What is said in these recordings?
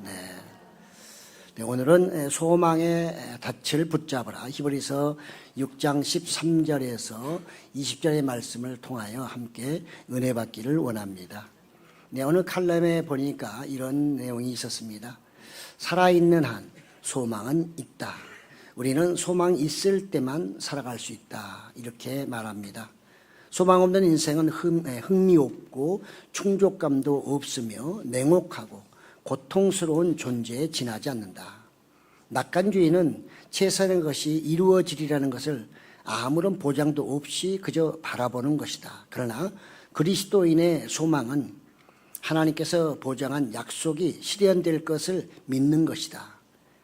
네, 오늘은 소망의 닻을 붙잡으라 히브리서 6장 13절에서 20절의 말씀을 통하여 함께 은혜 받기를 원합니다. 네, 오늘 칼럼에 보니까 이런 내용이 있었습니다. 살아있는 한 소망은 있다. 우리는 소망이 있을 때만 살아갈 수 있다. 이렇게 말합니다. 소망 없는 인생은 흥미없고 충족감도 없으며 냉혹하고 고통스러운 존재에 지나지 않는다. 낙관주의는 최선의 것이 이루어지리라는 것을 아무런 보장도 없이 그저 바라보는 것이다. 그러나 그리스도인의 소망은 하나님께서 보장한 약속이 실현될 것을 믿는 것이다.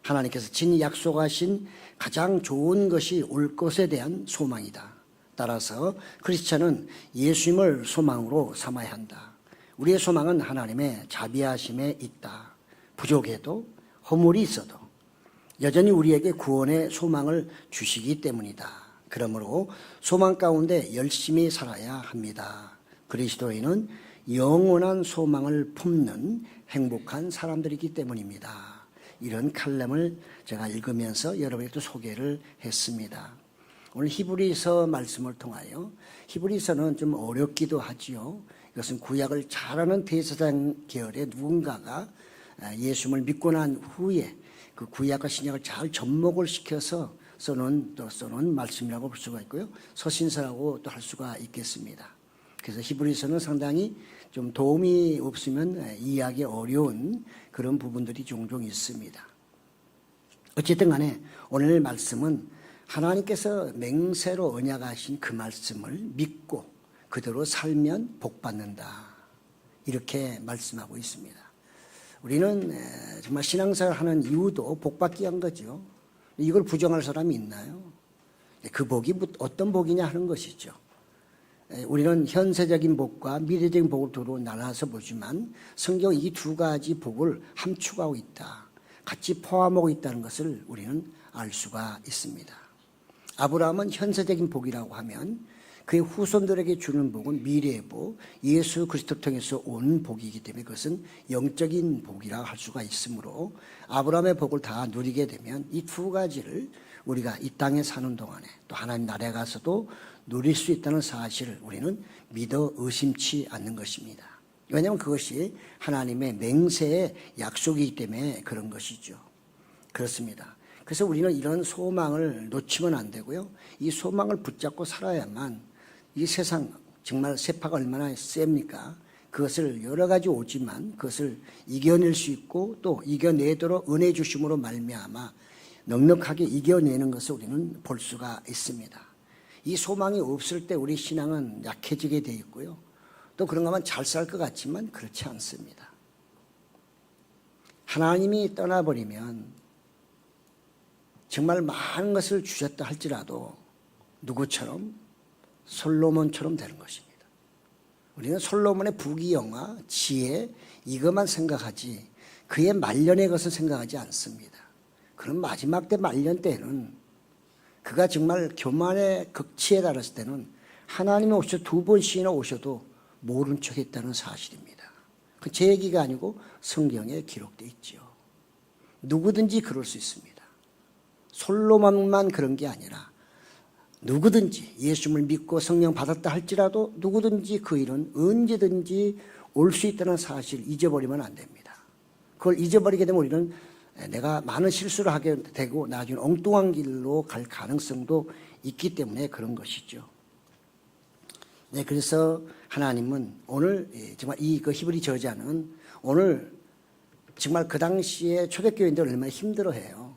하나님께서 친히 약속하신 가장 좋은 것이 올 것에 대한 소망이다. 따라서 크리스천은 예수님을 소망으로 삼아야 한다. 우리의 소망은 하나님의 자비하심에 있다. 부족해도 허물이 있어도 여전히 우리에게 구원의 소망을 주시기 때문이다. 그러므로 소망 가운데 열심히 살아야 합니다. 그리스도인은 영원한 소망을 품는 행복한 사람들이기 때문입니다. 이런 칼럼을 제가 읽으면서 여러분에게 소개를 했습니다. 오늘 히브리서 말씀을 통하여, 히브리서는 좀 어렵기도 하지요. 이것은 구약을 잘 아는 대제사장 계열의 누군가가 예수님을 믿고 난 후에 그 구약과 신약을 잘 접목을 시켜서 써놓은 말씀이라고 볼 수가 있고요. 서신서라고 또 할 수가 있겠습니다. 그래서 히브리서는 상당히 좀 도움이 없으면 이해하기 어려운 그런 부분들이 종종 있습니다. 어쨌든 간에 오늘 말씀은 하나님께서 맹세로 언약하신 그 말씀을 믿고 그대로 살면 복받는다. 이렇게 말씀하고 있습니다. 우리는 정말 신앙생활을 하는 이유도 복받기 위한 거죠. 이걸 부정할 사람이 있나요? 그 복이 어떤 복이냐 하는 것이죠. 우리는 현세적인 복과 미래적인 복을 두루 나눠서 보지만 성경은 이 두 가지 복을 함축하고 있다. 같이 포함하고 있다는 것을 우리는 알 수가 있습니다. 아브라함은 현세적인 복이라고 하면 그의 후손들에게 주는 복은 미래의 복, 예수 그리스도를 통해서 온 복이기 때문에 그것은 영적인 복이라고 할 수가 있으므로 아브라함의 복을 다 누리게 되면 이 두 가지를 우리가 이 땅에 사는 동안에 또 하나님 나라에 가서도 누릴 수 있다는 사실을 우리는 믿어 의심치 않는 것입니다. 왜냐하면 그것이 하나님의 맹세의 약속이기 때문에 그런 것이죠. 그렇습니다. 그래서 우리는 이런 소망을 놓치면 안 되고요. 이 소망을 붙잡고 살아야만 이 세상 정말 세파가 얼마나 셉니까? 그것을 여러 가지 오지만 그것을 이겨낼 수 있고 또 이겨내도록 은혜 주심으로 말미암아 넉넉하게 이겨내는 것을 우리는 볼 수가 있습니다. 이 소망이 없을 때 우리 신앙은 약해지게 되어 있고요. 또 그런가 하면 잘 살 것 같지만 그렇지 않습니다. 하나님이 떠나버리면 정말 많은 것을 주셨다 할지라도 누구처럼? 솔로몬처럼 되는 것입니다. 우리는 솔로몬의 부귀영화, 지혜 이것만 생각하지 그의 말년의 것을 생각하지 않습니다. 그런 마지막 때 말년 때는 그가 정말 교만의 극치에 달했을 때는 하나님이 오셔서 2번씩이나 오셔도 모른 척 했다는 사실입니다. 그 제 얘기가 아니고 성경에 기록되어 있죠. 누구든지 그럴 수 있습니다. 솔로몬만 그런 게 아니라 누구든지 예수님을 믿고 성령 받았다 할지라도 누구든지 그 일은 언제든지 올 수 있다는 사실을 잊어버리면 안 됩니다. 그걸 잊어버리게 되면 우리는 내가 많은 실수를 하게 되고 나중에 엉뚱한 길로 갈 가능성도 있기 때문에 그런 것이죠. 네, 그래서 하나님은 오늘 정말 그 히브리 저자는 오늘 정말 그 당시에 초대교인들 얼마나 힘들어해요.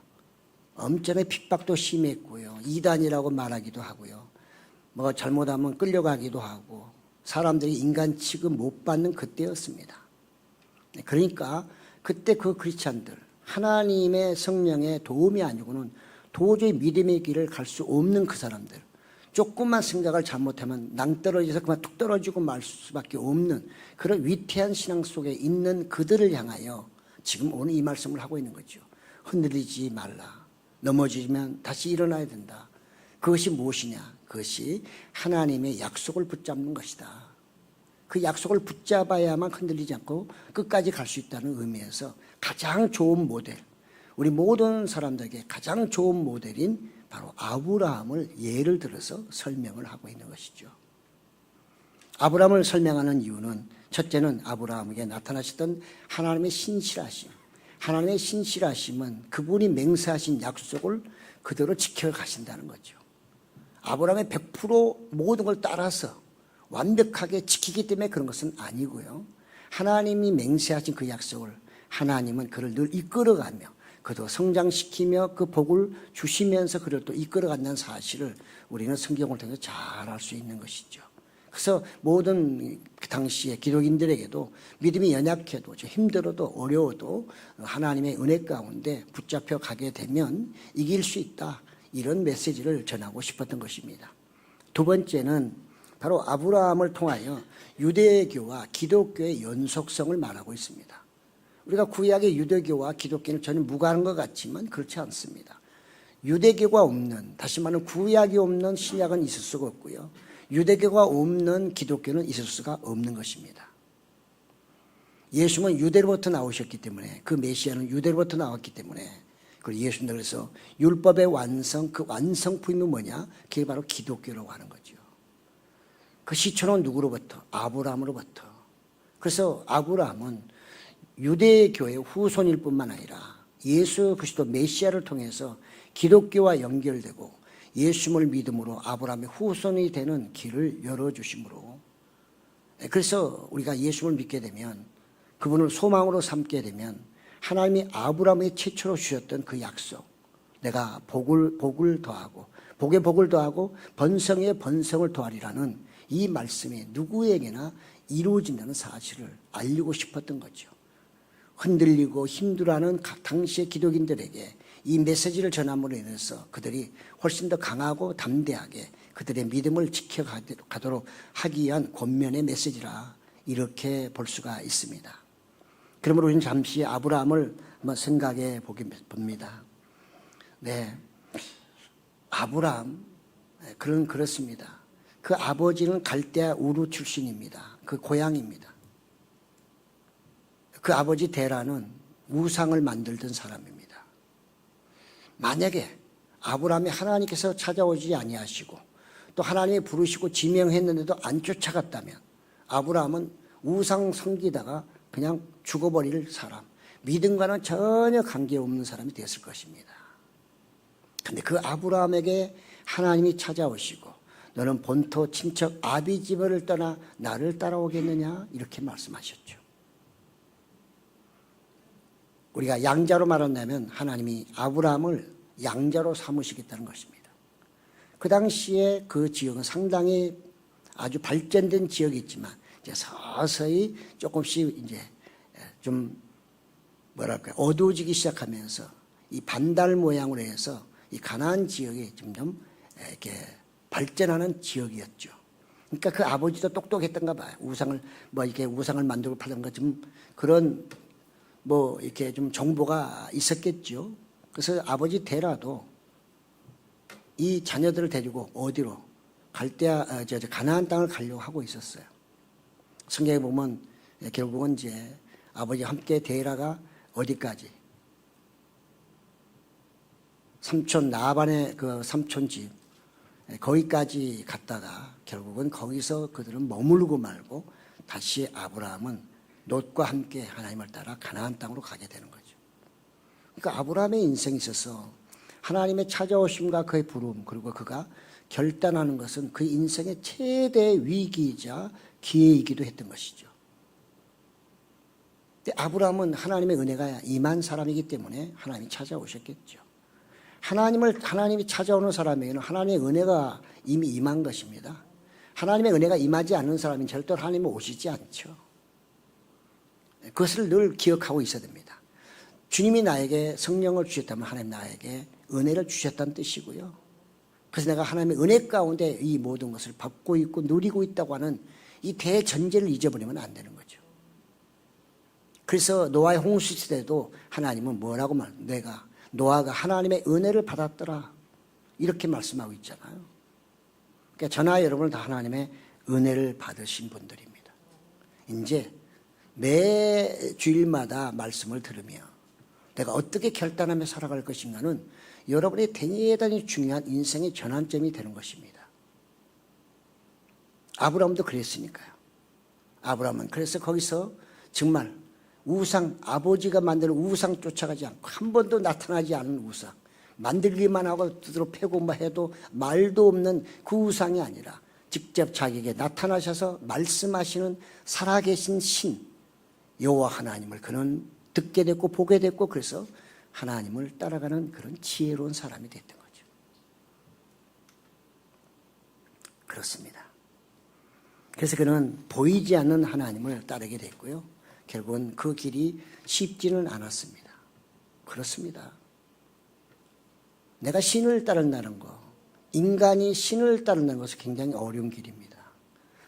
엄청나게 핍박도 심했고요. 이단이라고 말하기도 하고요. 뭐 잘못하면 끌려가기도 하고 사람들이 인간 취급 못 받는 그때였습니다. 그러니까 그때 그 크리스찬들 하나님의 성령의 도움이 아니고는 도저히 믿음의 길을 갈 수 없는 그 사람들 조금만 생각을 잘못하면 낭떠러지에서 그만 툭 떨어지고 말 수밖에 없는 그런 위태한 신앙 속에 있는 그들을 향하여 지금 오늘 이 말씀을 하고 있는 거죠. 흔들리지 말라. 넘어지면 다시 일어나야 된다. 그것이 무엇이냐? 그것이 하나님의 약속을 붙잡는 것이다. 그 약속을 붙잡아야만 흔들리지 않고 끝까지 갈 수 있다는 의미에서 가장 좋은 모델, 우리 모든 사람들에게 가장 좋은 모델인 바로 아브라함을 예를 들어서 설명을 하고 있는 것이죠. 아브라함을 설명하는 이유는 첫째는 아브라함에게 나타나셨던 하나님의 신실하심. 하나님의 신실하심은 그분이 맹세하신 약속을 그대로 지켜가신다는 거죠. 아브라함의 100% 모든 걸 따라서 완벽하게 지키기 때문에 그런 것은 아니고요. 하나님이 맹세하신 그 약속을 하나님은 그를 늘 이끌어가며 그도 성장시키며 그 복을 주시면서 그를 또 이끌어간다는 사실을 우리는 성경을 통해서 잘 알 수 있는 것이죠. 그래서 모든 그 당시의 기독인들에게도 믿음이 연약해도 힘들어도 어려워도 하나님의 은혜 가운데 붙잡혀 가게 되면 이길 수 있다. 이런 메시지를 전하고 싶었던 것입니다. 두 번째는 바로 아브라함을 통하여 유대교와 기독교의 연속성을 말하고 있습니다. 우리가 구약의 유대교와 기독교는 전혀 무관한 것 같지만 그렇지 않습니다. 유대교가 없는, 다시 말하면 구약이 없는 신약은 있을 수가 없고요. 유대교가 없는 기독교는 있을 수가 없는 것입니다. 예수님은 유대로부터 나오셨기 때문에, 그 메시아는 유대로부터 나왔기 때문에, 그리고 예수님은 그래서 율법의 완성, 그 완성품이 뭐냐? 그게 바로 기독교라고 하는 거죠. 그 시초는 누구로부터? 아브라함으로부터. 그래서 아브라함은 유대교의 후손일 뿐만 아니라 예수 그리스도 메시아를 통해서 기독교와 연결되고 예수님을 믿음으로 아브라함의 후손이 되는 길을 열어주심으로, 그래서 우리가 예수님을 믿게 되면, 그분을 소망으로 삼게 되면 하나님이 아브라함의 최초로 주셨던 그 약속, 내가 복을 더하고 복에 복을 더하고 번성에 번성을 더하리라는 이 말씀이 누구에게나 이루어진다는 사실을 알리고 싶었던 거죠. 흔들리고 힘들어하는 당시의 기독인들에게 이 메시지를 전함으로 인해서 그들이 훨씬 더 강하고 담대하게 그들의 믿음을 지켜가도록 하기 위한 권면의 메시지라 이렇게 볼 수가 있습니다. 그러므로 우리는 잠시 아브라함을 한번 생각해 봅니다. 네, 아브라함 그렇습니다. 그 아버지는 갈대아 우르 출신입니다. 그 고향입니다. 그 아버지 데라는 우상을 만들던 사람입니다. 만약에 아브라함이 하나님께서 찾아오지 아니하시고 또 하나님이 부르시고 지명했는데도 안 쫓아갔다면 아브라함은 우상 섬기다가 그냥 죽어버릴 사람, 믿음과는 전혀 관계없는 사람이 되었을 것입니다. 그런데 그 아브라함에게 하나님이 찾아오시고 너는 본토 친척 아비집을 떠나 나를 따라오겠느냐 이렇게 말씀하셨죠. 우리가 양자로 말한다면 하나님이 아브라함을 양자로 삼으시겠다는 것입니다. 그 당시에 그 지역은 상당히 아주 발전된 지역이지만 이제 서서히 조금씩 이제 좀 뭐랄까 어두워지기 시작하면서 이 반달 모양으로 해서 이 가나안 지역이 점점 이렇게 발전하는 지역이었죠. 그러니까 그 아버지도 똑똑했던가 봐요. 이렇게 우상을 만들고 팔던 것 좀 그런 이렇게 좀 정보가 있었겠죠. 그래서 아버지 데라도 이 자녀들을 데리고 어디로 가나안 땅을 가려고 하고 있었어요. 성경에 보면 결국은 이제 아버지와 함께 데라가 어디까지? 삼촌 나반의 그 삼촌 집 거기까지 갔다가 결국은 거기서 그들은 머물고 말고 다시 아브라함은 롯과 함께 하나님을 따라 가나안 땅으로 가게 되는 거죠. 그러니까 아브라함의 인생에 있어서 하나님의 찾아오심과 그의 부름 그리고 그가 결단하는 것은 그 인생의 최대 위기이자 기회이기도 했던 것이죠. 근데 아브라함은 하나님의 은혜가 임한 사람이기 때문에 하나님이 찾아오셨겠죠. 하나님이 찾아오는 사람에게는 하나님의 은혜가 이미 임한 것입니다. 하나님의 은혜가 임하지 않는 사람은 절대로 하나님이 오시지 않죠. 그것을 늘 기억하고 있어야 됩니다. 주님이 나에게 성령을 주셨다면 하나님 나에게 은혜를 주셨다는 뜻이고요. 그래서 내가 하나님의 은혜 가운데 이 모든 것을 받고 있고 누리고 있다고 하는 이 대전제를 잊어버리면 안 되는 거죠. 그래서 노아의 홍수 시대도 하나님은 뭐라고 노아가 하나님의 은혜를 받았더라 이렇게 말씀하고 있잖아요. 그러니까 저나 여러분은 다 하나님의 은혜를 받으신 분들입니다. 이제 매 주일마다 말씀을 들으며 내가 어떻게 결단하며 살아갈 것인가는 여러분의 대단히 중요한 인생의 전환점이 되는 것입니다. 아브라함도 그랬으니까요. 아브라함은 그래서 거기서 정말 우상, 아버지가 만드는 우상 쫓아가지 않고 한 번도 나타나지 않은 우상, 만들기만 하고 두드러 패고 뭐 해도 말도 없는 그 우상이 아니라 직접 자기에게 나타나셔서 말씀하시는 살아계신 신 여호와 하나님을 그는 듣게 됐고 보게 됐고, 그래서 하나님을 따라가는 그런 지혜로운 사람이 됐던 거죠. 그렇습니다. 그래서 그는 보이지 않는 하나님을 따르게 됐고요. 결국은 그 길이 쉽지는 않았습니다. 그렇습니다. 내가 신을 따른다는 거, 인간이 신을 따른다는 것은 굉장히 어려운 길입니다.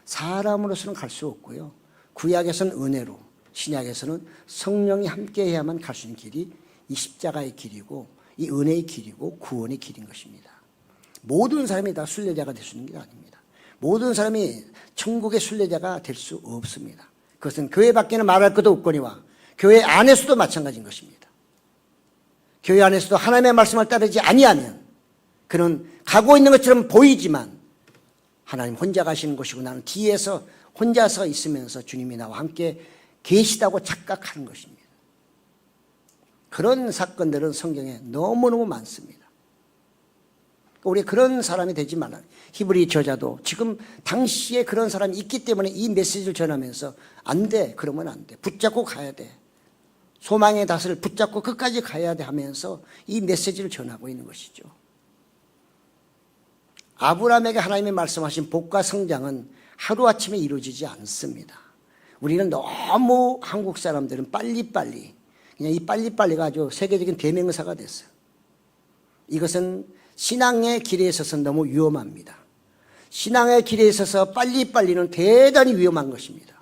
사람으로서는 갈 수 없고요. 구약에서는 은혜로, 신약에서는 성령이 함께해야만 갈 수 있는 길이 이 십자가의 길이고 이 은혜의 길이고 구원의 길인 것입니다. 모든 사람이 다 순례자가 될 수 있는 게 아닙니다. 모든 사람이 천국의 순례자가 될 수 없습니다. 그것은 교회 밖에는 말할 것도 없거니와 교회 안에서도 마찬가지인 것입니다. 교회 안에서도 하나님의 말씀을 따르지 아니하면 그는 가고 있는 것처럼 보이지만 하나님 혼자 가시는 것이고 나는 뒤에서 혼자서 있으면서 주님이 나와 함께 계시다고 착각하는 것입니다. 그런 사건들은 성경에 너무너무 많습니다. 우리 그런 사람이 되지 말라. 히브리 저자도 지금 당시에 그런 사람이 있기 때문에 이 메시지를 전하면서 안 돼, 그러면 안 돼, 붙잡고 가야 돼, 소망의 닷을 붙잡고 끝까지 가야 돼 하면서 이 메시지를 전하고 있는 것이죠. 아브라함에게 하나님이 말씀하신 복과 성장은 하루아침에 이루어지지 않습니다. 우리는 너무 한국 사람들은 빨리빨리, 그냥 이 빨리빨리가 아주 세계적인 대명사가 됐어요. 이것은 신앙의 길에 있어서 너무 위험합니다. 신앙의 길에 있어서 빨리빨리는 대단히 위험한 것입니다.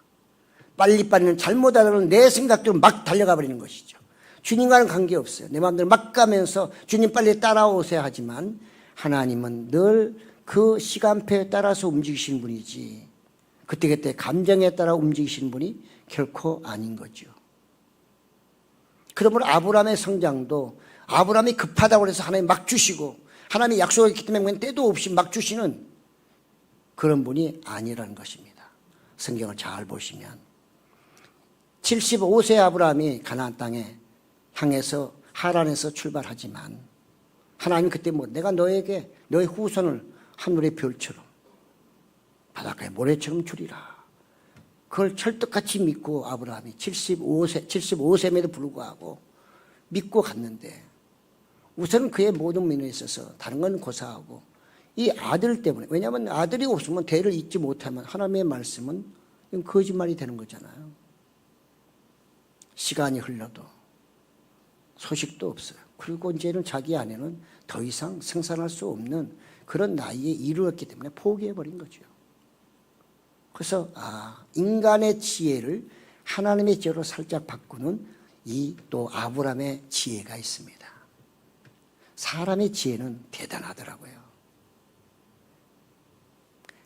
빨리빨리는 잘못 알아는 내 생각대로 막 달려가 버리는 것이죠. 주님과는 관계없어요. 내 마음대로 막 가면서 주님 빨리 따라오세요 하지만 하나님은 늘 그 시간표에 따라서 움직이시는 분이지 그때그때 감정에 따라 움직이시는 분이 결코 아닌 거죠. 그러므로 아브라함의 성장도 아브라함이 급하다고 해서 하나님 막 주시고 하나님이 약속했기 때문에 때도 없이 막 주시는 그런 분이 아니라는 것입니다. 성경을 잘 보시면 75세 아브라함이 가나안 땅에 향해서 하란에서 출발하지만 하나님 그때 뭐 내가 너에게 너의 후손을 하늘의 별처럼 바닷가의 모래처럼 주리라. 그걸 철떡같이 믿고 아브라함이 75세임에도 불구하고 믿고 갔는데 우선은 그의 모든 면에 있어서 다른 건 고사하고 이 아들 때문에, 왜냐하면 아들이 없으면 대를 잇지 못하면 하나님의 말씀은 거짓말이 되는 거잖아요. 시간이 흘러도 소식도 없어요. 그리고 이제는 자기 아내는 더 이상 생산할 수 없는 그런 나이에 이르렀기 때문에 포기해버린 거죠. 그래서 인간의 지혜를 하나님의 지혜로 살짝 바꾸는 이 또 아브라함의 지혜가 있습니다. 사람의 지혜는 대단하더라고요.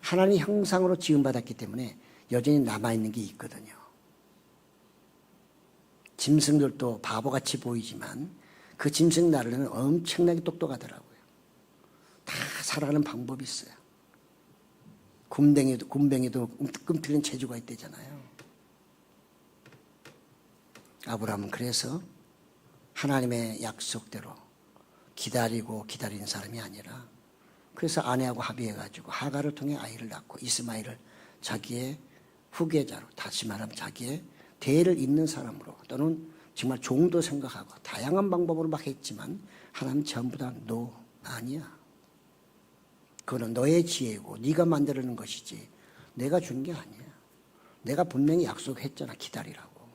하나님의 형상으로 지음받았기 때문에 여전히 남아있는 게 있거든요. 짐승들도 바보같이 보이지만 그 짐승 나르는 엄청나게 똑똑하더라고요. 다 살아가는 방법이 있어요. 굼벵이도 끔틀린 재주가 있대잖아요. 아브라함은 그래서 하나님의 약속대로 기다리고 기다리는 사람이 아니라 그래서 아내하고 합의해가지고 하가를 통해 아이를 낳고 이스마엘을 자기의 후계자로, 다시 말하면 자기의 대를 잇는 사람으로, 또는 정말 종도 생각하고 다양한 방법으로 막 했지만 하나님 전부 다 너 아니야. 그거는 너의 지혜고 네가 만들어낸 것이지 내가 준 게 아니야. 내가 분명히 약속했잖아, 기다리라고.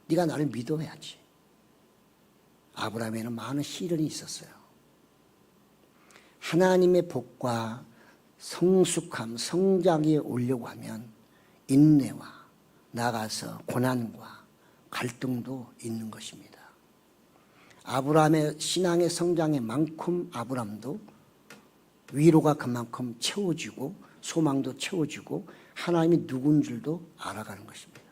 네가 나를 믿어야지. 아브라함에는 많은 시련이 있었어요. 하나님의 복과 성숙함, 성장에 오려고 하면 인내와 나아가서 고난과 갈등도 있는 것입니다. 아브라함의 신앙의 성장의 만큼 아브라함도 위로가 그만큼 채워지고 소망도 채워지고 하나님이 누군 줄도 알아가는 것입니다.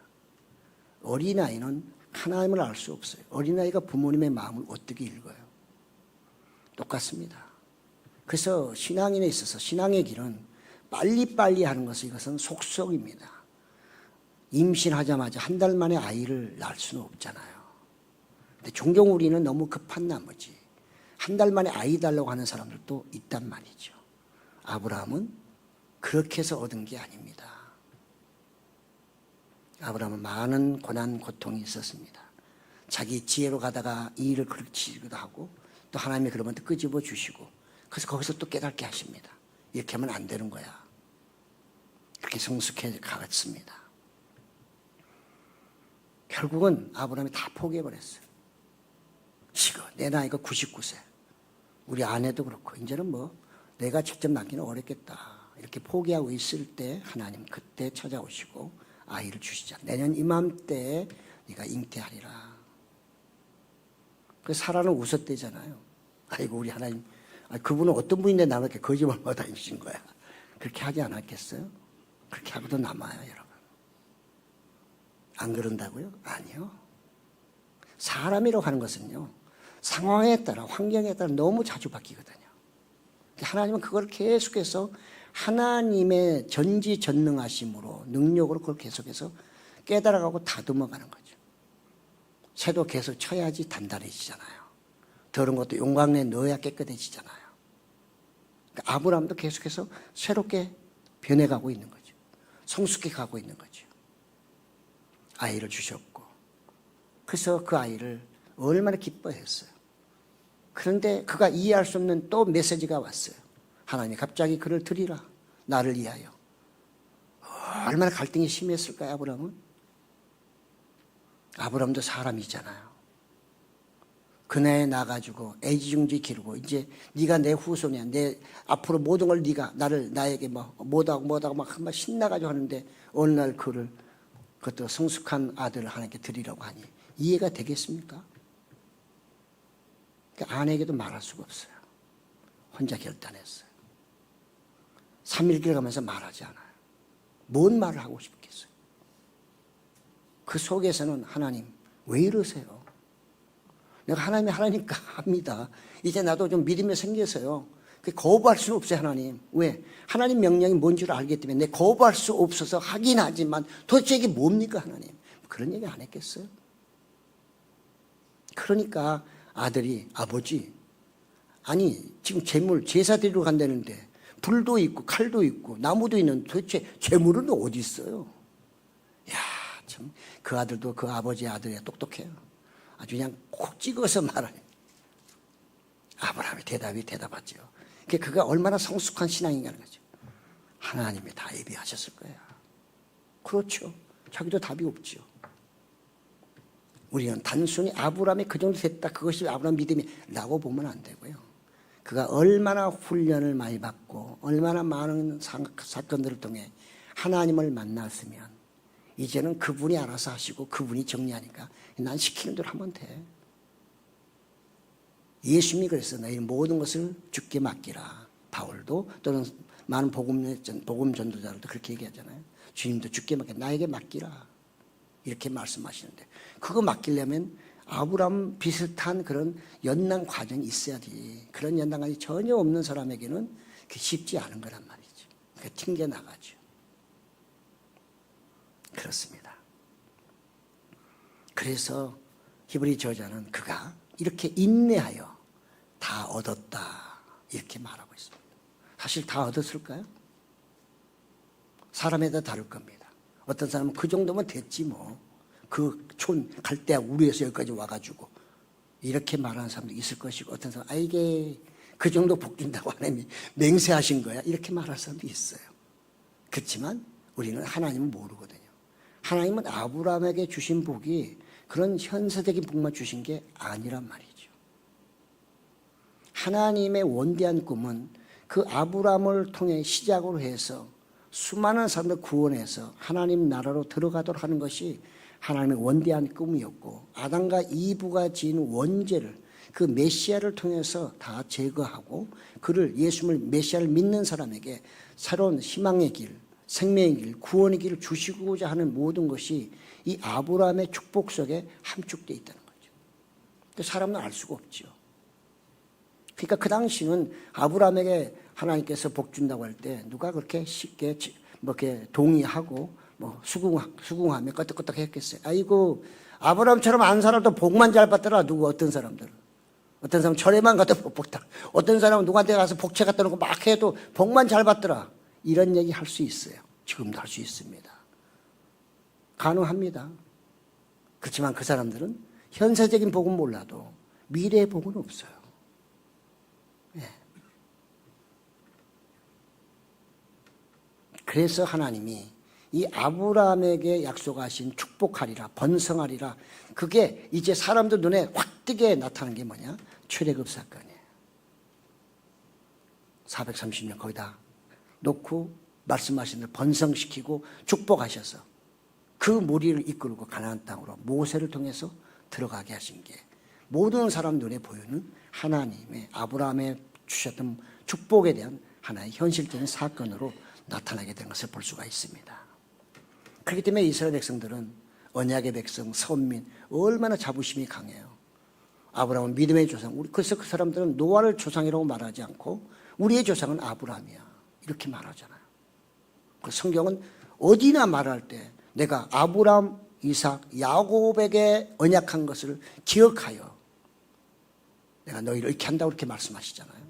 어린아이는 하나님을 알 수 없어요. 어린아이가 부모님의 마음을 어떻게 읽어요? 똑같습니다. 그래서 신앙인에 있어서 신앙의 길은 빨리빨리 하는 것은 이것은 속성입니다. 임신하자마자 한 달 만에 아이를 낳을 수는 없잖아요. 근데 종종 우리는 너무 급한 나머지 한 달 만에 아이 달라고 하는 사람들도 있단 말이죠. 아브라함은 그렇게 해서 얻은 게 아닙니다. 아브라함은 많은 고난, 고통이 있었습니다. 자기 지혜로 가다가 이 일을 그르치기도 하고 또 하나님이 그러면 또 끄집어 주시고 그래서 거기서 또 깨닫게 하십니다. 이렇게 하면 안 되는 거야. 그렇게 성숙해 갔습니다. 결국은 아브라함이 다 포기해버렸어요. 지금 내 나이가 99세. 우리 아내도 그렇고 이제는 뭐 내가 직접 낳기는 어렵겠다. 이렇게 포기하고 있을 때 하나님 그때 찾아오시고 아이를 주시자. 내년 이맘때에 네가 잉태하리라. 그 사라는 웃었대잖아요. 아이고 우리 하나님, 그분은 어떤 분인데 나를 이렇게 거짓말만 다니신 거야. 그렇게 하지 않았겠어요? 그렇게 하고도 남아요, 여러분. 안 그런다고요? 아니요. 사람이라고 하는 것은요, 상황에 따라, 환경에 따라 너무 자주 바뀌거든요. 하나님은 그걸 계속해서 하나님의 전지전능하심으로, 능력으로 그걸 계속해서 깨달아가고 다듬어가는 거죠. 새도 계속 쳐야지 단단해지잖아요. 더러운 것도 용광로에 넣어야 깨끗해지잖아요. 그러니까 아브라함도 계속해서 새롭게 변해가고 있는 거죠. 성숙해 가고 있는 거죠. 아이를 주셨고 그래서 그 아이를 얼마나 기뻐했어요. 그런데 그가 이해할 수 없는 또 메시지가 왔어요. 하나님이 갑자기 그를 드리라. 나를 위하여. 얼마나 갈등이 심했을까요, 아브라함은? 아브라함도 사람이잖아요. 그네 나가지고 애지중지 기르고 이제 네가 내 후손이야. 내 앞으로 모든 걸 네가 나에게 뭐다고 막 신나가지고 하는데 어느 날 그것도 성숙한 아들을 하나님께 드리라고 하니 이해가 되겠습니까? 그러니까 아내에게도 말할 수가 없어요. 혼자 결단했어요. 3일 길 가면서 말하지 않아요. 뭔 말을 하고 싶겠어요? 그 속에서는 하나님 왜 이러세요? 내가 하나님이니까 합니다. 이제 나도 좀 믿음이 생겨서요. 거부할 수는 없어요, 하나님. 왜? 하나님 명령이 뭔 줄 알기 때문에 내 거부할 수 없어서 하긴 하지만 도대체 이게 뭡니까, 하나님? 그런 얘기 안 했겠어요? 그러니까 아들이 아버지, 아니 지금 재물 제사 드리러 간다는데 불도 있고 칼도 있고 나무도 있는 도대체 재물은 어디 있어요? 야, 참 그 아들도 그 아버지의 아들이 똑똑해요. 아주 그냥 콕 찍어서 말하네. 아브라함의 대답하죠. 그가 얼마나 성숙한 신앙인가는 거죠. 하나님이 다 예비하셨을 거야. 그렇죠. 자기도 답이 없죠. 우리는 단순히 아브라함이 그 정도 됐다, 그것이 아브라함 믿음이라고 보면 안 되고요. 그가 얼마나 훈련을 많이 받고 얼마나 많은 사건들을 통해 하나님을 만났으면 이제는 그분이 알아서 하시고 그분이 정리하니까 난 시키는 대로 하면 돼. 예수님이 그랬어. 너희 모든 것을 주께 맡기라. 바울도 또는 많은 복음 전도자들도 그렇게 얘기하잖아요. 주님도 주께 맡겨, 나에게 맡기라. 이렇게 말씀하시는데 그거 맡기려면 아브라함 비슷한 그런 연단 과정이 있어야지. 그런 연단 과정이 전혀 없는 사람에게는 쉽지 않은 거란 말이죠. 그러니까 튕겨나가죠. 그렇습니다. 그래서 히브리 저자는 그가 이렇게 인내하여 다 얻었다 이렇게 말하고 있습니다. 사실 다 얻었을까요? 사람에 따라 다를 겁니다. 어떤 사람은 그 정도면 됐지 뭐. 그 갈대아 우르에서 여기까지 와가지고 이렇게 말하는 사람도 있을 것이고 어떤 사람은 이게 그 정도 복 준다고 하나님이 맹세하신 거야 이렇게 말할 사람도 있어요. 그렇지만 우리는 하나님은 모르거든요. 하나님은 아브라함에게 주신 복이 그런 현세적인 복만 주신 게 아니란 말이죠. 하나님의 원대한 꿈은 그 아브라함을 통해 시작으로 해서 수많은 사람들 구원해서 하나님 나라로 들어가도록 하는 것이 하나님의 원대한 꿈이었고 아담과 이브가 지은 원죄를 그 메시아를 통해서 다 제거하고 그를 예수님을 메시아를 믿는 사람에게 새로운 희망의 길, 생명의 길, 구원의 길을 주시고자 하는 모든 것이 이 아브라함의 축복 속에 함축되어 있다는 거죠. 그 사람은 알 수가 없죠. 그러니까 그 당시는 아브라함에게 하나님께서 복 준다고 할 때 누가 그렇게 쉽게 뭐 이렇게 동의하고 뭐 수긍하며 끄떡끄떡 했겠어요. 아이고, 아브라함처럼 안 살아도 복만 잘 받더라. 누구 어떤 사람들은. 어떤 사람은 절에만 가도 복 받더라. 어떤 사람은 누구한테 가서 복채 갖다 놓고 막 해도 복만 잘 받더라. 이런 얘기 할 수 있어요. 지금도 할 수 있습니다. 가능합니다. 그렇지만 그 사람들은 현세적인 복은 몰라도 미래의 복은 없어요. 예. 그래서 하나님이 이 아브라함에게 약속하신 축복하리라, 번성하리라, 그게 이제 사람들 눈에 확 뜨게 나타난 게 뭐냐? 출애굽 사건이에요. 430년 거기다 놓고 말씀하신 대로 번성시키고 축복하셔서 그 무리를 이끌고 가나안 땅으로 모세를 통해서 들어가게 하신 게 모든 사람 눈에 보이는 하나님의 아브라함에 주셨던 축복에 대한 하나의 현실적인 사건으로 나타나게 된 것을 볼 수가 있습니다. 그렇기 때문에 이스라엘 백성들은 언약의 백성, 선민 얼마나 자부심이 강해요. 아브라함은 믿음의 조상. 그래서 그 사람들은 노아를 조상이라고 말하지 않고 우리의 조상은 아브라함이야 이렇게 말하잖아요. 그 성경은 어디나 말할 때 내가 아브라함, 이삭, 야곱에게 언약한 것을 기억하여 내가 너희를 이렇게 한다고 이렇게 말씀하시잖아요.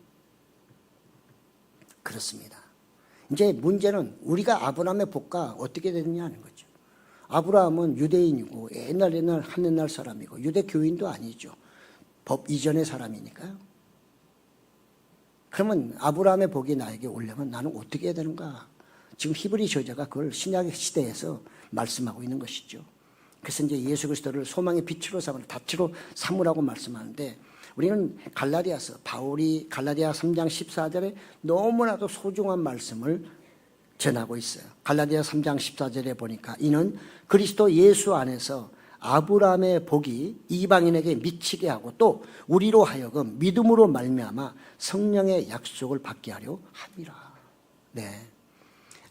그렇습니다. 이제 문제는 우리가 아브라함의 복과 어떻게 되느냐 하는 거죠. 아브라함은 유대인이고 옛날 하늘날 사람이고 유대 교인도 아니죠. 법 이전의 사람이니까요. 그러면 아브라함의 복이 나에게 오려면 나는 어떻게 해야 되는가? 지금 히브리 저자가 그걸 신약 시대에서 말씀하고 있는 것이죠. 그래서 이제 예수 그리스도를 소망의 빛으로 삼으라, 닻으로 삼으라고 말씀하는데 우리는 갈라디아서 바울이 갈라디아 3장 14절에 너무나도 소중한 말씀을 전하고 있어요. 갈라디아 3장 14절에 보니까 이는 그리스도 예수 안에서 아브라함의 복이 이방인에게 미치게 하고 또 우리로 하여금 믿음으로 말미암아 성령의 약속을 받게 하려 함이라. 네.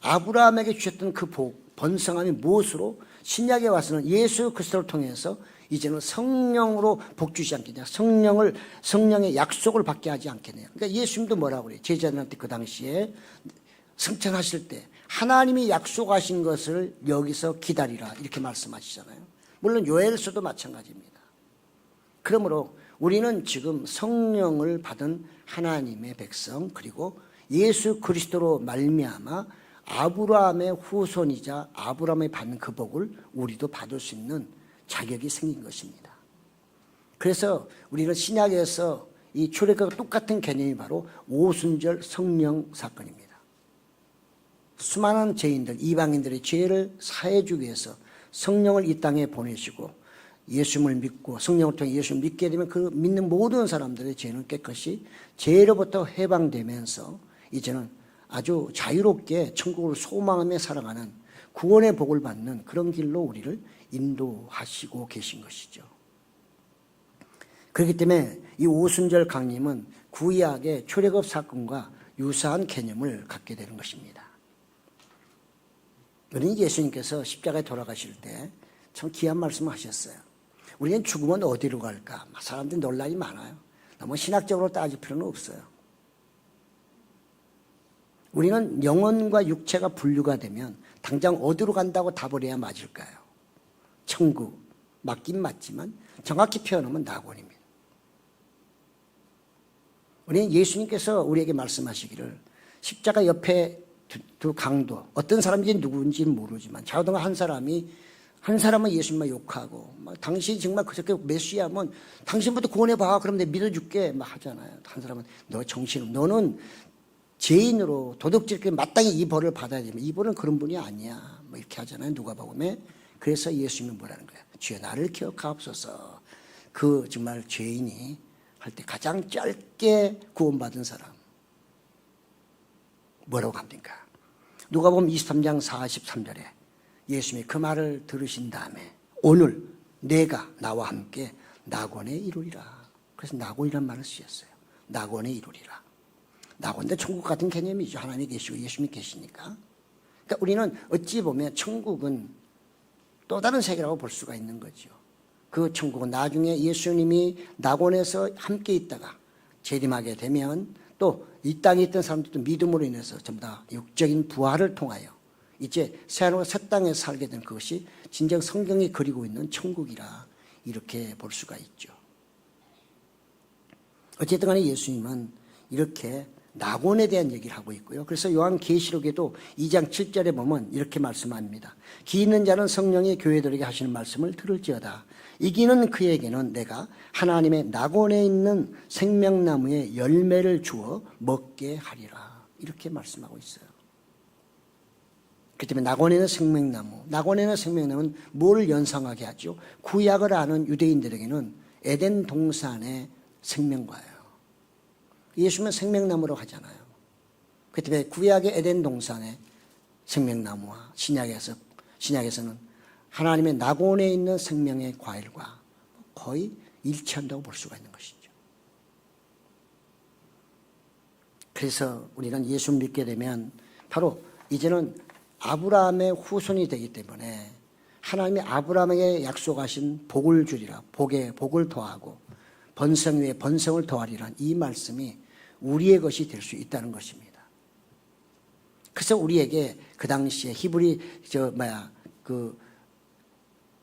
아브라함에게 주셨던 그 복, 번성함이 무엇으로? 신약에 와서는 예수 그리스도를 통해서 이제는 성령으로 복 주지 않겠냐. 성령의 약속을 받게 하지 않겠냐. 그러니까 예수님도 뭐라고 그래요? 제자들한테 그 당시에 승천하실 때 하나님이 약속하신 것을 여기서 기다리라 이렇게 말씀하시잖아요. 물론 요엘서도 마찬가지입니다. 그러므로 우리는 지금 성령을 받은 하나님의 백성 그리고 예수 그리스도로 말미암아 아브라함의 후손이자 아브라함이 받는 그 복을 우리도 받을 수 있는 자격이 생긴 것입니다. 그래서 우리는 신약에서 이 출애굽과 똑같은 개념이 바로 오순절 성령 사건입니다. 수많은 죄인들, 이방인들의 죄를 사해주기 위해서 성령을 이 땅에 보내시고 예수님을 믿고 성령을 통해 예수를 믿게 되면 그 믿는 모든 사람들의 죄는 깨끗이 죄로부터 해방되면서 이제는 아주 자유롭게 천국을 소망하며 살아가는 구원의 복을 받는 그런 길로 우리를 인도하시고 계신 것이죠. 그렇기 때문에 이 오순절 강림은 구약의 출애굽 사건과 유사한 개념을 갖게 되는 것입니다. 그러니 예수님께서 십자가에 돌아가실 때 참 귀한 말씀을 하셨어요. 우리는 죽으면 어디로 갈까? 사람들이 논란이 많아요. 너무 신학적으로 따질 필요는 없어요. 우리는 영혼과 육체가 분류가 되면 당장 어디로 간다고 답을 해야 맞을까요? 천국, 맞긴 맞지만 정확히 표현하면 낙원입니다. 우리는 예수님께서 우리에게 말씀하시기를 십자가 옆에 두 강도, 어떤 사람인지 누구인지는 모르지만 자우동한 한 사람은 예수님만 욕하고 당신 정말 그렇게 메시아면 당신부터 구원해봐 그럼 내가 믿어줄게 막 하잖아요. 한 사람은 너 정신은 너는 죄인으로 도덕질게 마땅히 이 벌을 받아야 되면 이 벌은 그런 분이 아니야 뭐 이렇게 하잖아요. 누가복음에. 그래서 예수님은 뭐라는 거야? 주여 나를 기억하옵소서. 그 정말 죄인이 할 때 가장 짧게 구원받은 사람 뭐라고 합니까? 누가복음 23장 43절에 예수님이 그 말을 들으신 다음에 오늘 내가 나와 함께 낙원에 이루리라. 그래서 낙원이라는 말을 쓰셨어요. 낙원에 이루리라. 낙원도 천국 같은 개념이죠. 하나님이 계시고 예수님이 계시니까. 그러니까 우리는 어찌 보면 천국은 또 다른 세계라고 볼 수가 있는 거죠. 그 천국은 나중에 예수님이 낙원에서 함께 있다가 재림하게 되면 또 이 땅에 있던 사람들도 믿음으로 인해서 전부 다 육적인 부활을 통하여 이제 새하늘과 새 땅에 살게 된 그것이 진정 성경이 그리고 있는 천국이라 이렇게 볼 수가 있죠. 어쨌든 간에 예수님은 이렇게 낙원에 대한 얘기를 하고 있고요. 그래서 요한계시록에도 2장 7절에 보면 이렇게 말씀합니다. 기 있는 자는 성령이 교회들에게 하시는 말씀을 들을지어다. 이기는 그에게는 내가 하나님의 낙원에 있는 생명나무의 열매를 주어 먹게 하리라. 이렇게 말씀하고 있어요. 그렇기 때문에 낙원에는 생명나무, 낙원에는 생명나무는 뭘 연상하게 하죠? 구약을 아는 유대인들에게는 에덴 동산의 생명과예요. 예수님은 생명나무로 하잖아요. 그렇기 때문에 구약의 에덴 동산의 생명나무와 신약에서는 하나님의 낙원에 있는 생명의 과일과 거의 일치한다고 볼 수가 있는 것이죠. 그래서 우리는 예수 믿게 되면 바로 이제는 아브라함의 후손이 되기 때문에 하나님이 아브라함에게 약속하신 복을 주리라, 복에 복을 더하고 번성 위에 번성을 더하리라는 이 말씀이 우리의 것이 될 수 있다는 것입니다. 그래서 우리에게 그 당시에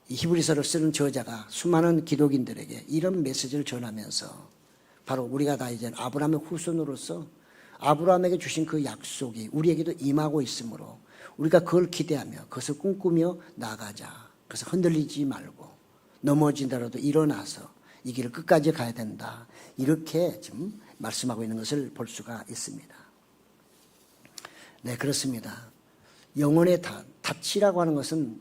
히브리서를 쓰는 저자가 수많은 기독인들에게 이런 메시지를 전하면서 바로 우리가 다 이제 아브라함의 후손으로서 아브라함에게 주신 그 약속이 우리에게도 임하고 있으므로 우리가 그걸 기대하며 그것을 꿈꾸며 나아가자. 그래서 흔들리지 말고 넘어진다라도 일어나서 이 길을 끝까지 가야 된다. 이렇게 지금 말씀하고 있는 것을 볼 수가 있습니다. 네, 그렇습니다. 영혼의 닻이라고 하는 것은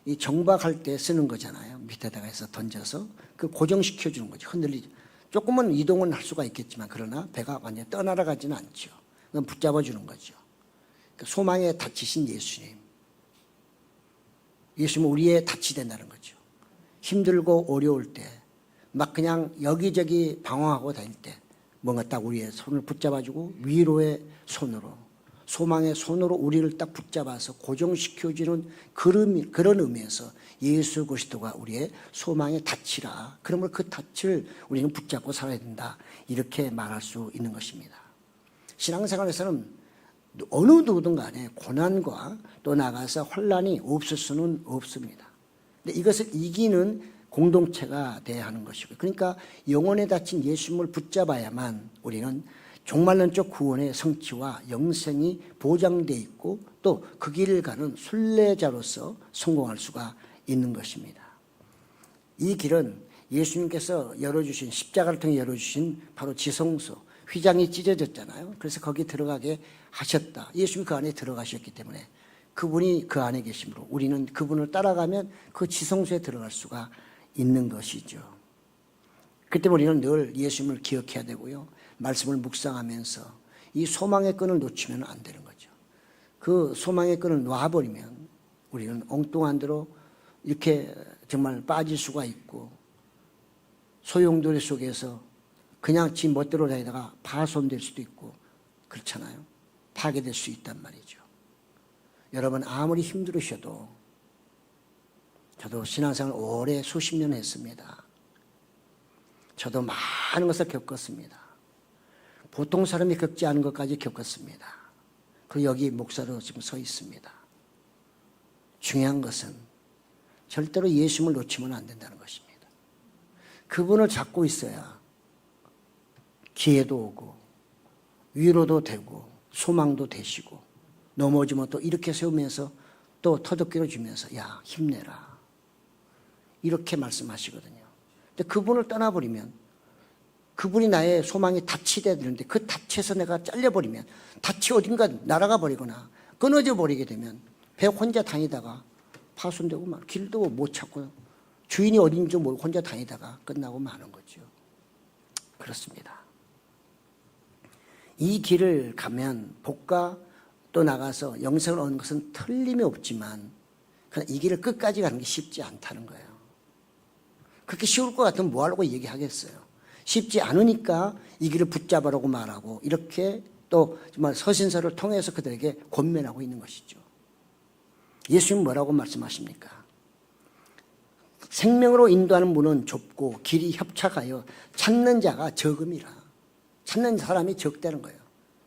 이 정박할 때 쓰는 거잖아요. 밑에다가 해서 던져서 그 고정시켜 주는 거죠. 흔들리죠. 조금은 이동은 할 수가 있겠지만 그러나 배가 완전히 떠날아가지는 않죠. 그건 붙잡아 주는 거죠. 그러니까 소망의 닻이신 예수님. 예수님은 우리의 닻이 된다는 거죠. 힘들고 어려울 때 막 그냥 여기저기 방황하고 다닐 때 뭔가 딱 우리의 손을 붙잡아주고 위로의 손으로 소망의 손으로 우리를 딱 붙잡아서 고정시켜주는 그런 의미에서 예수 그리스도가 우리의 소망의 닻이라. 그러므로 그 닻을 우리는 붙잡고 살아야 된다. 이렇게 말할 수 있는 것입니다. 신앙생활에서는 어느 누구든 간에 고난과 또 나가서 혼란이 없을 수는 없습니다. 근데 이것을 이기는 공동체가 돼야 하는 것이고, 그러니까 영혼에 닫힌 예수님을 붙잡아야만 우리는 종말론적 구원의 성취와 영생이 보장되어 있고 또 그 길을 가는 순례자로서 성공할 수가 있는 것입니다. 이 길은 예수님께서 열어주신 십자가를 통해 열어주신 바로 지성소, 휘장이 찢어졌잖아요. 그래서 거기 들어가게 하셨다. 예수님이 그 안에 들어가셨기 때문에 그분이 그 안에 계심으로 우리는 그분을 따라가면 그 지성소에 들어갈 수가 있는 것이죠. 그때 우리는 늘 예수님을 기억해야 되고요. 말씀을 묵상하면서 이 소망의 끈을 놓치면 안 되는 거죠. 그 소망의 끈을 놔버리면 우리는 엉뚱한 대로 이렇게 정말 빠질 수가 있고 소용돌이 속에서 그냥 지 멋대로 다니다가 파손될 수도 있고 그렇잖아요. 파괴될 수 있단 말이죠. 여러분 아무리 힘들으셔도 저도 신앙생활 오래 수십 년 했습니다. 저도 많은 것을 겪었습니다. 보통 사람이 겪지 않은 것까지 겪었습니다. 그리고 여기 목사로 지금 서 있습니다. 중요한 것은 절대로 예수님을 놓치면 안 된다는 것입니다. 그분을 잡고 있어야 기회도 오고 위로도 되고 소망도 되시고 넘어지면 또 이렇게 세우면서 또 터득기를 주면서 야 힘내라 이렇게 말씀하시거든요. 근데 그분을 떠나버리면 그분이 나의 소망이 닻이 돼야 되는데 그 닻에서 내가 잘려버리면 닻이 어딘가 날아가 버리거나 끊어져 버리게 되면 배 혼자 다니다가 파손되고 막 길도 못 찾고 주인이 어딘지 모르고 혼자 다니다가 끝나고 마는 거죠. 그렇습니다. 이 길을 가면 복과 또 나가서 영생을 얻는 것은 틀림이 없지만 이 길을 끝까지 가는 게 쉽지 않다는 거예요. 그렇게 쉬울 것 같으면 뭐 하려고 얘기하겠어요. 쉽지 않으니까 이 길을 붙잡으라고 말하고 이렇게 또 정말 서신서를 통해서 그들에게 권면하고 있는 것이죠. 예수님 뭐라고 말씀하십니까? 생명으로 인도하는 문은 좁고 길이 협착하여 찾는 자가 적음이라. 찾는 사람이 적다는 거예요.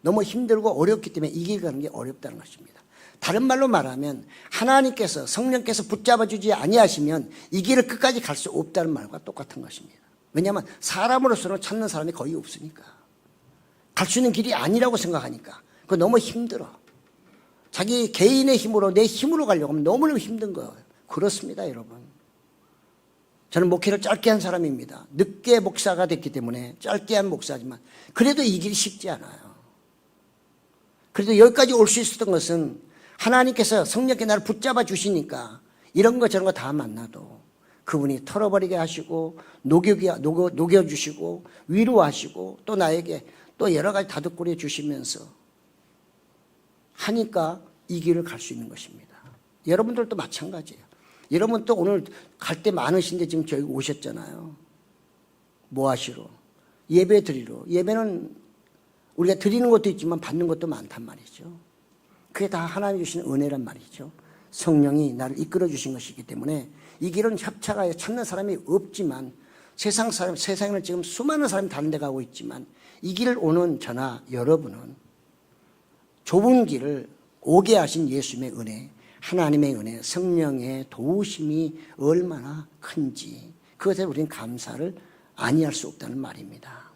너무 힘들고 어렵기 때문에 이 길 가는 게 어렵다는 것입니다. 다른 말로 말하면 하나님께서 성령께서 붙잡아 주지 아니하시면 이 길을 끝까지 갈 수 없다는 말과 똑같은 것입니다. 왜냐하면 사람으로서는 찾는 사람이 거의 없으니까. 갈 수 있는 길이 아니라고 생각하니까. 그거 너무 힘들어. 자기 개인의 힘으로 내 힘으로 가려고 하면 너무너무 힘든 거예요. 그렇습니다, 여러분. 저는 목회를 짧게 한 사람입니다. 늦게 목사가 됐기 때문에 짧게 한 목사지만 그래도 이 길이 쉽지 않아요. 그래도 여기까지 올 수 있었던 것은 하나님께서 성령께 나를 붙잡아 주시니까 이런 거 저런 거 다 만나도 그분이 털어버리게 하시고 녹여주시고 위로하시고 또 나에게 또 여러 가지 다독거려 주시면서 하니까 이 길을 갈 수 있는 것입니다. 여러분들도 마찬가지예요. 여러분 또 오늘 갈 때 많으신데 지금 저기 오셨잖아요. 뭐 하시러? 예배 드리러. 예배는 우리가 드리는 것도 있지만 받는 것도 많단 말이죠. 그게 다 하나님 주시는 은혜란 말이죠. 성령이 나를 이끌어 주신 것이기 때문에 이 길은 협착하여 찾는 사람이 없지만 세상에는 지금 수많은 사람이 다른 데 가고 있지만 이 길을 오는 저나 여러분은 좁은 길을 오게 하신 예수님의 은혜, 하나님의 은혜, 성령의 도우심이 얼마나 큰지 그것에 우리는 감사를 아니할 수 없다는 말입니다.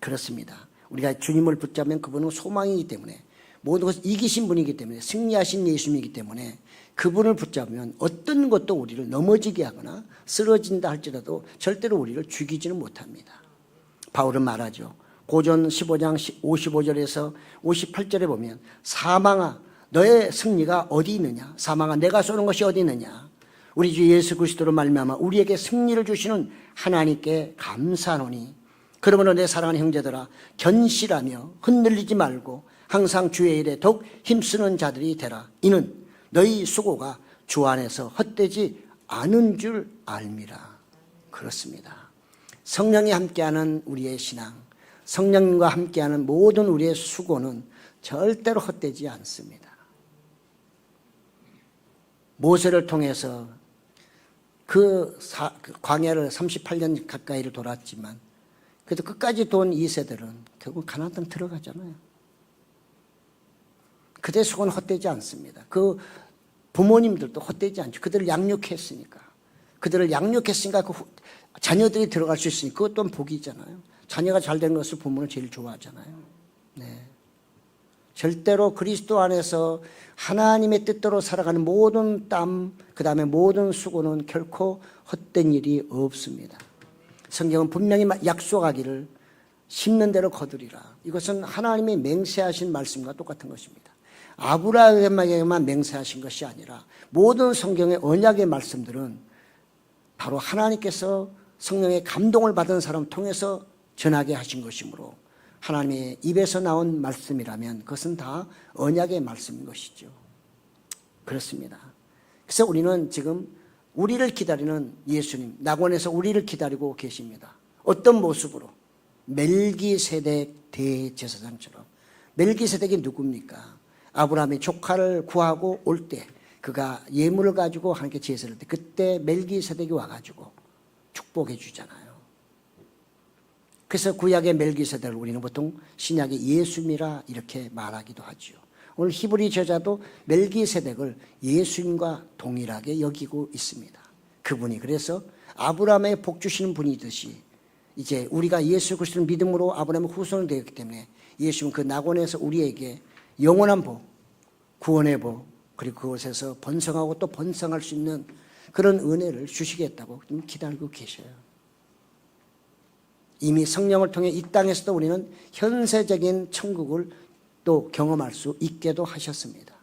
그렇습니다. 우리가 주님을 붙잡으면 그분은 소망이기 때문에 모든 것을 이기신 분이기 때문에 승리하신 예수님이기 때문에 그분을 붙잡으면 어떤 것도 우리를 넘어지게 하거나 쓰러진다 할지라도 절대로 우리를 죽이지는 못합니다. 바울은 말하죠. 고전 15장 55절에서 58절에 보면 사망아 너의 승리가 어디 있느냐? 사망아 내가 쏘는 것이 어디 있느냐? 우리 주 예수 그리스도로 말미암아 우리에게 승리를 주시는 하나님께 감사하노니 그러므로 내 사랑하는 형제들아 견실하며 흔들리지 말고 항상 주의 일에 더욱 힘쓰는 자들이 되라. 이는 너희 수고가 주 안에서 헛되지 않은 줄 알미라. 그렇습니다. 성령이 함께하는 우리의 신앙, 성령님과 함께하는 모든 우리의 수고는 절대로 헛되지 않습니다. 모세를 통해서 그 광야를 38년 가까이를 돌았지만 그래도 끝까지 돈 2세들은 결국 가나안 땅 들어가잖아요. 그들의 수고는 헛되지 않습니다. 그 부모님들도 헛되지 않죠. 그들을 양육했으니까. 그들을 양육했으니까 그 자녀들이 들어갈 수 있으니까 그것 또한 복이잖아요. 자녀가 잘 된 것을 부모는 제일 좋아하잖아요. 네. 절대로 그리스도 안에서 하나님의 뜻대로 살아가는 모든 땀, 그 다음에 모든 수고는 결코 헛된 일이 없습니다. 성경은 분명히 약속하기를 심는 대로 거두리라. 이것은 하나님이 맹세하신 말씀과 똑같은 것입니다. 아브라함에게만 맹세하신 것이 아니라 모든 성경의 언약의 말씀들은 바로 하나님께서 성령의 감동을 받은 사람을 통해서 전하게 하신 것이므로 하나님의 입에서 나온 말씀이라면 그것은 다 언약의 말씀인 것이죠. 그렇습니다. 그래서 우리는 지금 우리를 기다리는 예수님, 낙원에서 우리를 기다리고 계십니다. 어떤 모습으로? 멜기세덱 대제사장처럼. 멜기세덱이 누굽니까? 아브라함이 조카를 구하고 올 때 그가 예물을 가지고 하나님께 제사를 할 때 그때 멜기세덱이 와가지고 축복해 주잖아요. 그래서 구약의 멜기세덱을 우리는 보통 신약의 예수님이라 이렇게 말하기도 하죠. 오늘 히브리 저자도 멜기세덱을 예수님과 동일하게 여기고 있습니다. 그분이 그래서 아브라함의 복 주시는 분이듯이 이제 우리가 예수 그리스도를 믿음으로 아브라함의 후손이 되었기 때문에 예수님은 그 낙원에서 우리에게 영원한 복, 구원의 복, 그리고 그곳에서 번성하고 또 번성할 수 있는 그런 은혜를 주시겠다고 기다리고 계셔요. 이미 성령을 통해 이 땅에서도 우리는 현세적인 천국을 또 경험할 수 있게도 하셨습니다.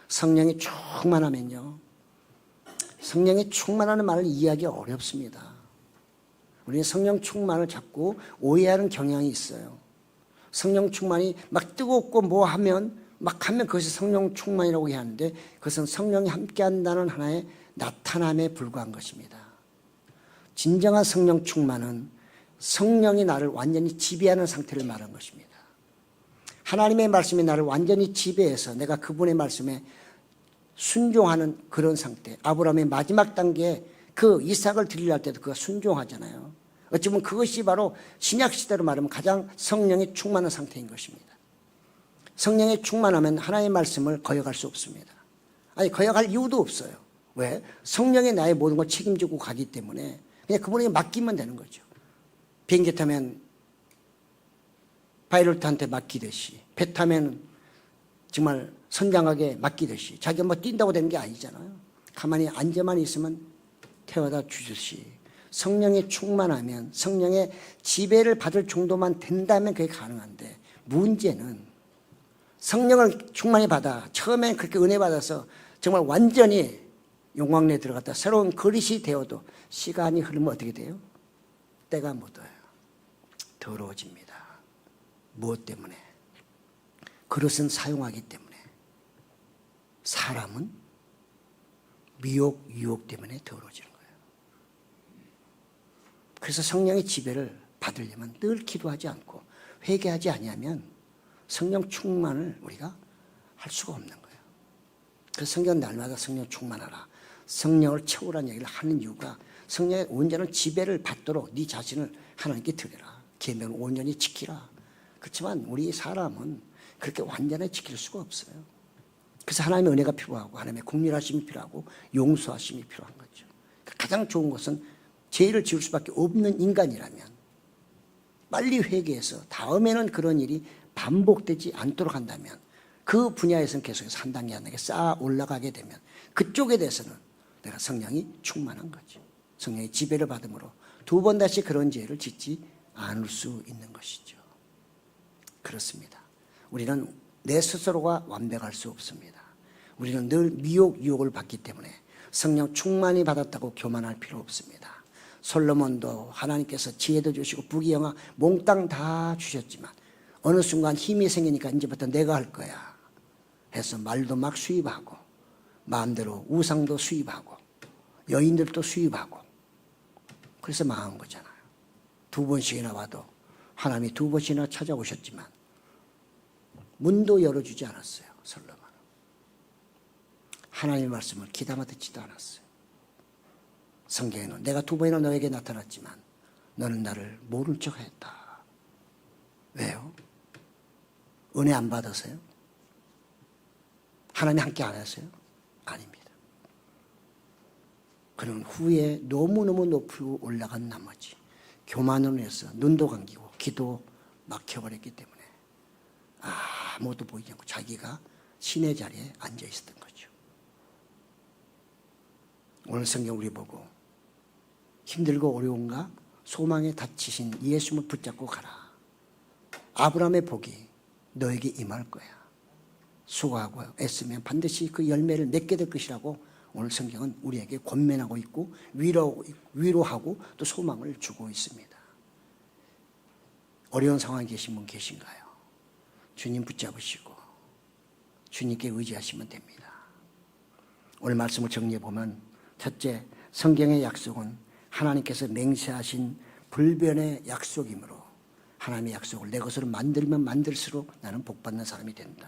성령이 충만하면요. 성령이 충만하는 말을 이해하기 어렵습니다. 우리는 성령 충만을 자꾸 오해하는 경향이 있어요. 성령 충만이 막 뜨겁고 뭐 하면 막 하면 그것이 성령 충만이라고 해야 하는데 그것은 성령이 함께한다는 하나의 나타남에 불과한 것입니다. 진정한 성령 충만은 성령이 나를 완전히 지배하는 상태를 말하는 것입니다. 하나님의 말씀이 나를 완전히 지배해서 내가 그분의 말씀에 순종하는 그런 상태. 아브라함의 마지막 단계에 그 이삭을 드리려 할 때도 그가 순종하잖아요. 어찌 보면 그것이 바로 신약 시대로 말하면 가장 성령이 충만한 상태인 것입니다. 성령이 충만하면 하나님의 말씀을 거역할 수 없습니다. 아니, 거역할 이유도 없어요. 왜? 성령이 나의 모든 걸 책임지고 가기 때문에 그냥 그분에게 맡기면 되는 거죠. 비행기 타면 파일럿한테 맡기듯이, 배 타면 정말 선장에게 맡기듯이 자기가 뭐 뛴다고 되는 게 아니잖아요. 가만히 앉아만 있으면 태워다 주듯이 성령이 충만하면, 성령의 지배를 받을 정도만 된다면 그게 가능한데, 문제는 성령을 충만히 받아 처음엔 그렇게 은혜 받아서 정말 완전히 영광내에 들어갔다 새로운 그릇이 되어도 시간이 흐르면 어떻게 돼요? 때가 묻어요. 더러워집니다. 무엇 때문에? 그릇은 사용하기 때문에. 사람은 미혹, 유혹 때문에 더러워지는 거예요. 그래서 성령의 지배를 받으려면 늘 기도하지 않고 회개하지 아니하면 성령 충만을 우리가 할 수가 없는 거예요. 그래서 성경은 날마다 성령 충만하라, 성령을 채우라는 얘기를 하는 이유가 성령의 온전한 지배를 받도록 네 자신을 하나님께 드려라. 계명을 온전히 지키라. 그렇지만 우리 사람은 그렇게 완전히 지킬 수가 없어요. 그래서 하나님의 은혜가 필요하고 하나님의 국률하심이 필요하고 용서하심이 필요한 거죠. 가장 좋은 것은 죄를 지을 수밖에 없는 인간이라면 빨리 회개해서 다음에는 그런 일이 반복되지 않도록 한다면 그 분야에서는 계속해서 한 단계 한 단계 쌓아 올라가게 되면 그쪽에 대해서는 내가 성령이 충만한 거죠. 성령의 지배를 받음으로 두 번 다시 그런 죄를 짓지 않을 수 있는 것이죠. 그렇습니다. 우리는 내 스스로가 완벽할 수 없습니다. 우리는 늘 미혹, 유혹을 받기 때문에 성령 충만히 받았다고 교만할 필요 없습니다. 솔로몬도 하나님께서 지혜도 주시고 부귀영화 몽땅 다 주셨지만 어느 순간 힘이 생기니까 이제부터 내가 할 거야 해서 말도 막 수입하고 마음대로 우상도 수입하고 여인들도 수입하고 그래서 망한 거잖아요. 두 번씩이나 와도 하나님이 두 번씩이나 찾아오셨지만 문도 열어주지 않았어요. 솔로몬은 하나님의 말씀을 귀담아 듣지도 않았어요. 성경에는 내가 두 번이나 너에게 나타났지만 너는 나를 모른 척 했다. 왜요? 은혜 안 받아서요? 하나님 함께 안 하세요? 아닙니다. 그는 후에 너무너무 높이 올라간 나머지 교만으로 해서 눈도 감기고 귀도 막혀버렸기 때문에 아무것도 보이지 않고 자기가 신의 자리에 앉아 있었던 거죠. 오늘 성경 우리 보고 힘들고 어려운가? 소망에 다치신 예수님을 붙잡고 가라. 아브라함의 복이 너에게 임할 거야. 수고하고 애쓰면 반드시 그 열매를 맺게 될 것이라고 오늘 성경은 우리에게 권면하고 있고 위로하고 또 소망을 주고 있습니다. 어려운 상황에 계신 분 계신가요? 주님 붙잡으시고 주님께 의지하시면 됩니다. 오늘 말씀을 정리해 보면 첫째, 성경의 약속은 하나님께서 맹세하신 불변의 약속이므로 하나님의 약속을 내 것으로 만들면 만들수록 나는 복받는 사람이 된다.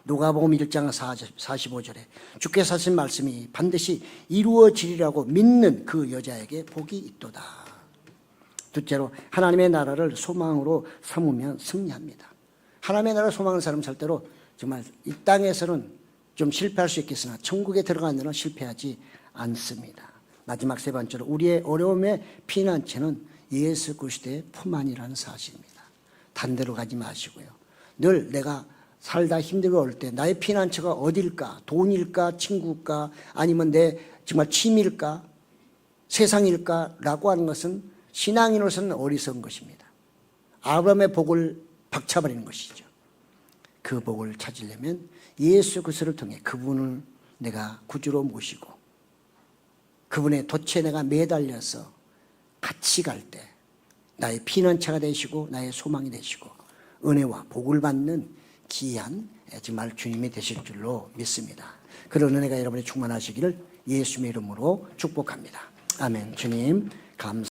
누가복음 1장 45절에 주께서 하신 말씀이 반드시 이루어지리라고 믿는 그 여자에게 복이 있도다. 둘째로 하나님의 나라를 소망으로 삼으면 승리합니다. 하나님의 나라를 소망하는 사람 절대로 정말 이 땅에서는 좀 실패할 수 있겠으나 천국에 들어가는 데는 실패하지 않습니다. 마지막 세 번째로 우리의 어려움의 피난처는 예수 그리스도의 품 안이라는 사실입니다. 다른 데로 가지 마시고요. 늘 내가 살다 힘들고 어릴 때 나의 피난처가 어딜까? 돈일까? 친구일까? 아니면 내 정말 취미일까? 세상일까? 라고 하는 것은 신앙인으로서는 어리석은 것입니다. 아브라함의 복을 박차버리는 것이죠. 그 복을 찾으려면 예수 그리스도를 통해 그분을 내가 구주로 모시고 그분의 덫에 내가 매달려서 같이 갈 때 나의 피난처가 되시고 나의 소망이 되시고 은혜와 복을 받는 귀한 정말 주님이 되실 줄로 믿습니다. 그런 은혜가 여러분이 충만하시기를 예수님의 이름으로 축복합니다. 아멘. 주님 감사합니다.